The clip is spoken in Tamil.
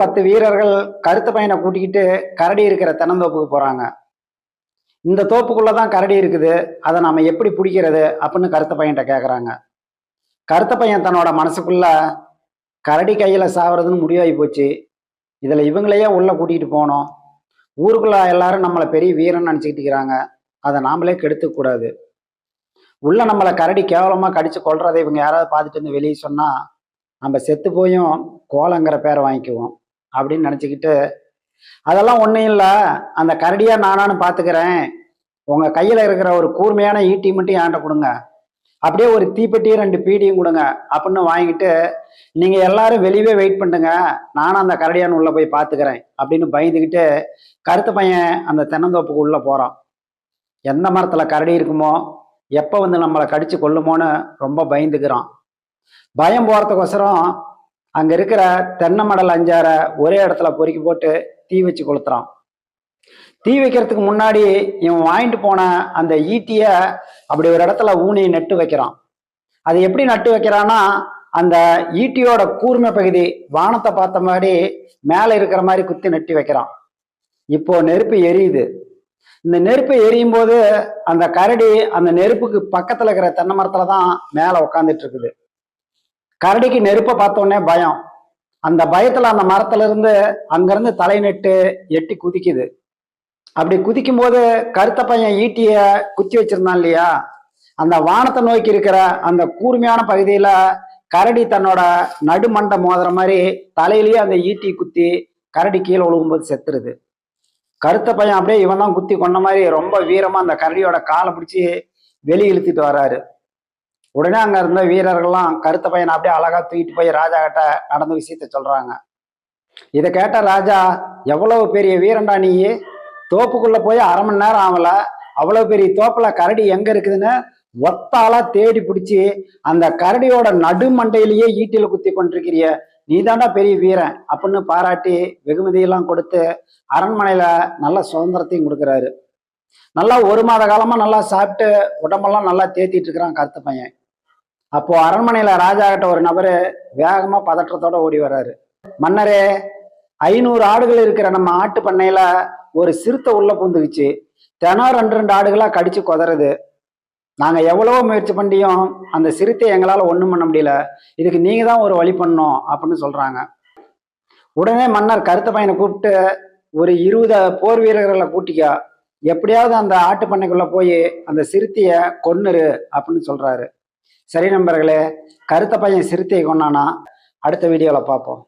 10 வீரர்கள் கருத்த பையனை கூட்டிக்கிட்டு கரடி இருக்கிற தென்னந்தோப்புக்கு போறாங்க. இந்த தோப்புக்குள்ளதான் கரடி இருக்குது, அதை நாம எப்படி பிடிக்கிறது அப்படின்னு கருத்த பையன்கிட்ட கேக்குறாங்க. கருத்த பையன் தன்னோட மனசுக்குள்ள கரடி கையில சாவறதுன்னு முடிவாகி போச்சு, இதுல இவங்களையே உள்ள கூட்டிகிட்டு போனோம், ஊருக்குள்ள எல்லாரும் நம்மளை பெரிய வீரன் நினைச்சுக்கிட்டு இருக்கிறாங்க, அதை நாமளே கெடுத்துக்க கூடாது, உள்ள நம்மளை கரடி கேவலமா கடிச்சு கொள்றதை இவங்க யாராவது பார்த்துட்டு வந்து வெளியே சொன்னா நம்ம செத்து போயும் கோலங்கிற பேரை வாங்கிக்குவோம் அப்படின்னு நினச்சிக்கிட்டு, அதெல்லாம் ஒன்றும் இல்லை, அந்த கரடியா நானான்னு பார்த்துக்கிறேன், உங்கள் கையில் இருக்கிற ஒரு கூர்மையான ஈட்டி மட்டும் என்கிட்ட கொடுங்க, அப்படியே ஒரு தீப்பெட்டியும் 2 பீடியும் கொடுங்க அப்படின்னு வாங்கிட்டு, நீங்கள் எல்லாரும் வெளியே வெயிட் பண்ணுங்க, நானும் அந்த கரடியான்னு உள்ளே போய் பார்த்துக்கிறேன் அப்படின்னு பயந்துக்கிட்டு கருத்த பையன் அந்த தென்னந்தோப்புக்கு உள்ளே போகிறான். எந்த மரத்தில் கரடி இருக்குமோ, எப்போ வந்து நம்மளை கடிச்சு கொள்ளுமோன்னு ரொம்ப பயந்துக்கிறான். பயம் போகிறதுக்கோசரம் அங்கே இருக்கிற தென்னை மடல் 5-6 ஒரே இடத்துல பொறுக்கி போட்டு தீ வச்சு கொளுத்துறான். தீ வைக்கிறதுக்கு முன்னாடி இவன் வாங்கிட்டு போன அந்த ஈட்டிய அப்படி ஒரு இடத்துல ஊனி நட்டு வைக்கிறான். அது எப்படி நட்டு வைக்கிறான்னா, அந்த ஈட்டியோட கூர்மை பகுதி வானத்தை பார்த்த மாதிரி மேலே இருக்கிற மாதிரி குத்தி நட்டி வைக்கிறான். இப்போ நெருப்பு எரியுது. இந்த நெருப்பு எரியும் போது அந்த கரடி அந்த நெருப்புக்கு பக்கத்துல இருக்கிற தென்னை மரத்துல தான் மேலே உட்காந்துட்டு இருக்குது. கரடிக்கு நெருப்பை பார்த்தோன்னே பயம். அந்த பயத்துல அந்த மரத்துல இருந்து அங்கிருந்து தலை நட்டு எட்டி குதிக்குது. அப்படி குதிக்கும் போது கருத்த பையன் ஈட்டிய குத்தி வச்சிருந்தான் இல்லையா, அந்த வானத்தை நோக்கி இருக்கிற அந்த கூர்மையான பகுதியில கரடி தன்னோட நடுமண்டை மோதுற மாதிரி தலையிலேயே அந்த ஈட்டி குத்தி கரடி கீழே விழுகும்போது செத்துருது. கருத்த பையன் அப்படியே இவன் தான் குத்தி கொண்ட மாதிரி ரொம்ப வீரமா அந்த கரடியோட காலை பிடிச்சி வெளியே இழுத்துட்டு வர்றாரு. உடனே அங்க இருந்த வீரர்கள்லாம் கருத்த பையனை அப்படியே அழகா தூக்கிட்டு போய் ராஜா கிட்ட நடந்த விஷயத்த சொல்றாங்க. இதை கேட்ட ராஜா, எவ்வளவு பெரிய வீரண்டா நீ, தோப்புக்குள்ள போய் 1/2 மணி நேரம் ஆகல, அவ்வளவு பெரிய தோப்புல கரடி எங்க இருக்குதுன்னு ஒத்தாளா தேடி பிடிச்சி அந்த கரடியோட நடுமண்டையிலேயே ஈட்டில குத்தி கொண்டிருக்கிறிய, நீ தாண்டா பெரிய வீரன் அப்படின்னு பாராட்டி வெகுமதியெல்லாம் கொடுத்து அரண்மனையில நல்ல சுதந்திரத்தையும் கொடுக்குறாரு. நல்லா 1 மாத காலமா நல்லா சாப்பிட்டு உடம்பெல்லாம் நல்லா தேத்திட்டு இருக்கிறான் கருத்த பையன். அப்போ அரண்மனையில ராஜா கிட்ட ஒரு நபரு வேகமா பதற்றத்தோட ஓடி வர்றாரு. மன்னரே, 500 ஆடுகள் இருக்கிற நம்ம ஆட்டு பண்ணையில ஒரு சிறுத்தை உள்ள பூந்துக்குச்சு, தினம் 2 ஆடுகளா கடிச்சு கொதறது, நாங்க எவ்வளவோ முயற்சி பண்ணியும் அந்த சிறுத்தையை எங்களால ஒண்ணும் பண்ண முடியல, இதுக்கு நீங்க தான் ஒரு வழி பண்ணணும் அப்படின்னு சொல்றாங்க. உடனே மன்னர் கருத்த பையனை கூப்பிட்டு, ஒரு 20 போர் வீரர்களை கூட்டிக்க, எப்படியாவது அந்த ஆட்டு பண்ணைக்குள்ள போய் அந்த சிறுத்தைய கொன்னுரு அப்படின்னு சொல்றாரு. சரி நண்பர்களே, கருத்த பையன் சிறுத்தையை கொன்னானா? அடுத்த வீடியோல பார்ப்போம்.